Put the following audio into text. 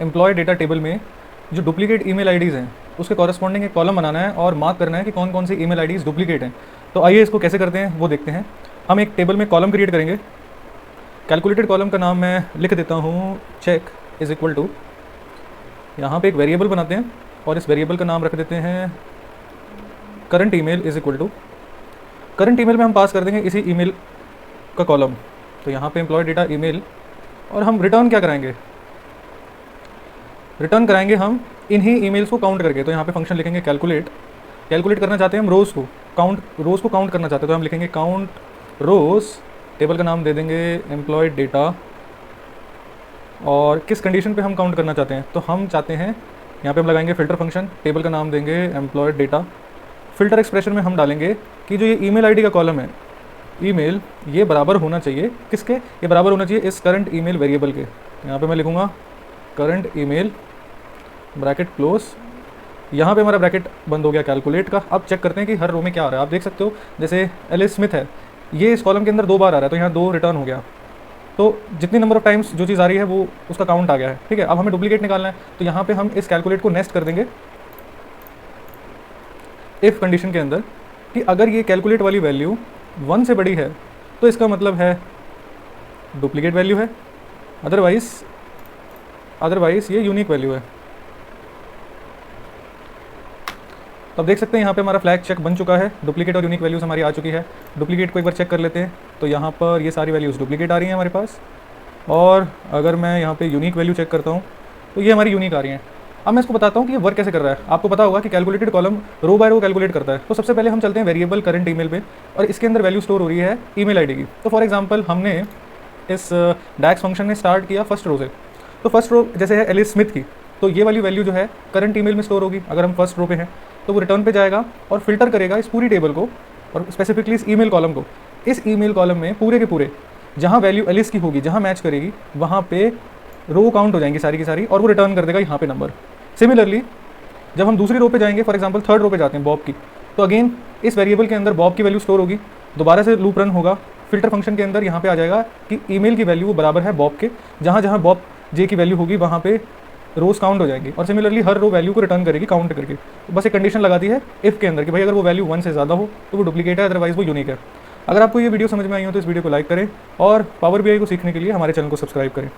Employ data table में जो duplicate email IDs हैं उसके कॉरस्पॉन्डिंग एक कॉलम बनाना है और मार्क करना है कि कौन कौन सी ईमेल आईडीज़ डुप्लीकेट हैं। तो आइए इसको कैसे करते हैं वो देखते हैं। हम एक टेबल में कॉलम क्रिएट करेंगे। कैलकुलेटेड कॉलम का नाम मैं लिख देता हूँ चेक इज़ इक्वल टू, यहाँ पे एक वेरिएबल बनाते हैं और इस वेरिएबल का नाम रख देते हैं current email is equal to. Current email में हम पास कर देंगे इसी ईमेल का कॉलम। तो यहाँ पे एम्प्लॉय डेटा ईमेल, और हम रिटर्न क्या कराएंगे, रिटर्न कराएंगे हम इन्हीं ईमेल्स को काउंट करके। तो यहाँ पे फंक्शन लिखेंगे कैलकुलेट। कैलकुलेट करना चाहते हैं हम रोज़ को, रोज़ को काउंट करना चाहते हैं तो हम लिखेंगे काउंट रोज़। टेबल का नाम दे देंगे एम्प्लॉय डेटा, और किस कंडीशन पे हम काउंट करना चाहते हैं तो हम चाहते हैं यहाँ पे हम लगाएंगे फ़िल्टर फंक्शन। टेबल का नाम देंगे एम्प्लॉय डेटा। फ़िल्टर एक्सप्रेशन में हम डालेंगे कि जो ये ईमेल आईडी का कॉलम है, ईमेल, ये बराबर होना चाहिए किसके, ये बराबर होना चाहिए इस करंट ईमेल वेरिएबल के। यहाँ पे मैं लिखूँगा करंट ईमेल ब्रैकेट क्लोज। यहाँ पे हमारा ब्रैकेट बंद हो गया कैलकुलेट का। अब चेक करते हैं कि हर रो में क्या आ रहा है। आप देख सकते हो जैसे एलिस स्मिथ है, ये इस कॉलम के अंदर 2 बार आ रहा है तो यहाँ 2 रिटर्न हो गया। तो जितनी नंबर ऑफ टाइम्स जो चीज़ आ रही है वो उसका काउंट आ गया है। ठीक है, अब हमें डुप्लीकेट निकालना है तो यहाँ पे हम इस कैलकुलेट को नेस्ट कर देंगे इफ़ कंडीशन के अंदर कि अगर ये कैलकुलेट वाली वैल्यू 1 से बड़ी है तो इसका मतलब है डुप्लीकेट वैल्यू है, अदरवाइज ये यूनिक वैल्यू है। तो अब देख सकते हैं यहाँ पे हमारा फ्लैग चेक बन चुका है, डुप्लीकेट और यूनिक वैल्यूज़ हमारी आ चुकी है। डुप्लीकेट को एक बार चेक कर लेते हैं तो यहाँ पर ये सारी वैल्यूज़ डुप्लीकेट आ रही हैं हमारे पास, और अगर मैं यहाँ पे यूनिक वैल्यू चेक करता हूँ तो ये हमारी यूनिक आ रही हैं। अब मैं इसको बताता हूँ कि ये वर्क कैसे कर रहा है। आपको पता होगा कि कैलकुलेटेड कॉलम रो बाय रो कैलकुलेट करता है। तो सबसे पहले हम चलते हैं वेरिएबल करंट ईमेल पे, और इसके अंदर वैल्यू स्टोर हो रही है ईमेल आईडी की। तो फॉर एग्जांपल हमने इस डैक्स फंक्शन ने स्टार्ट किया फर्स्ट रो से, तो फर्स्ट रो जैसे है एलिस स्मिथ की, तो ये वाली वैल्यू जो है करंट ईमेल में स्टोर होगी। अगर हम फर्स्ट रो पे हैं तो वो रिटर्न पे जाएगा और फिल्टर करेगा इस पूरी टेबल को, और स्पेसिफिकली इस ईमेल कॉलम को। इस ईमेल कॉलम में पूरे के पूरे जहाँ वैल्यू एलिस की होगी, जहाँ मैच करेगी, वहाँ पे रो काउंट हो जाएंगी सारी की सारी, और वो रिटर्न कर देगा यहाँ पे नंबर। सिमिलरली जब हम दूसरी रो पे जाएंगे, फॉर एग्जांपल थर्ड रो पे जाते हैं बॉब की, तो अगेन इस वेरिएबल के अंदर बॉब की वैल्यू स्टोर होगी, दोबारा से लूप रन होगा। फिल्टर फंक्शन के अंदर यहाँ पे आ जाएगा कि ईमेल की वैल्यू बराबर है बॉब के, जहाँ जहाँ बॉब जे की वैल्यू होगी वहाँ पे रोज काउंट हो जाएंगी, और सिमिलरली हर रो वैल्यू को रिटर्न करेगी काउंट करके। तो बस एक कंडीशन लगा दी है इफ़ के अंदर कि भाई अगर वो वैल्यू 1 से ज़्यादा हो तो वो डुप्लीकेट है, अदरवाइज वो यूनिक है। अगर आपको ये वीडियो समझ में आई हो तो इस वीडियो को लाइक करें, और पावर BI को सीखने के लिए हमारे चैनल को सब्सक्राइब करें।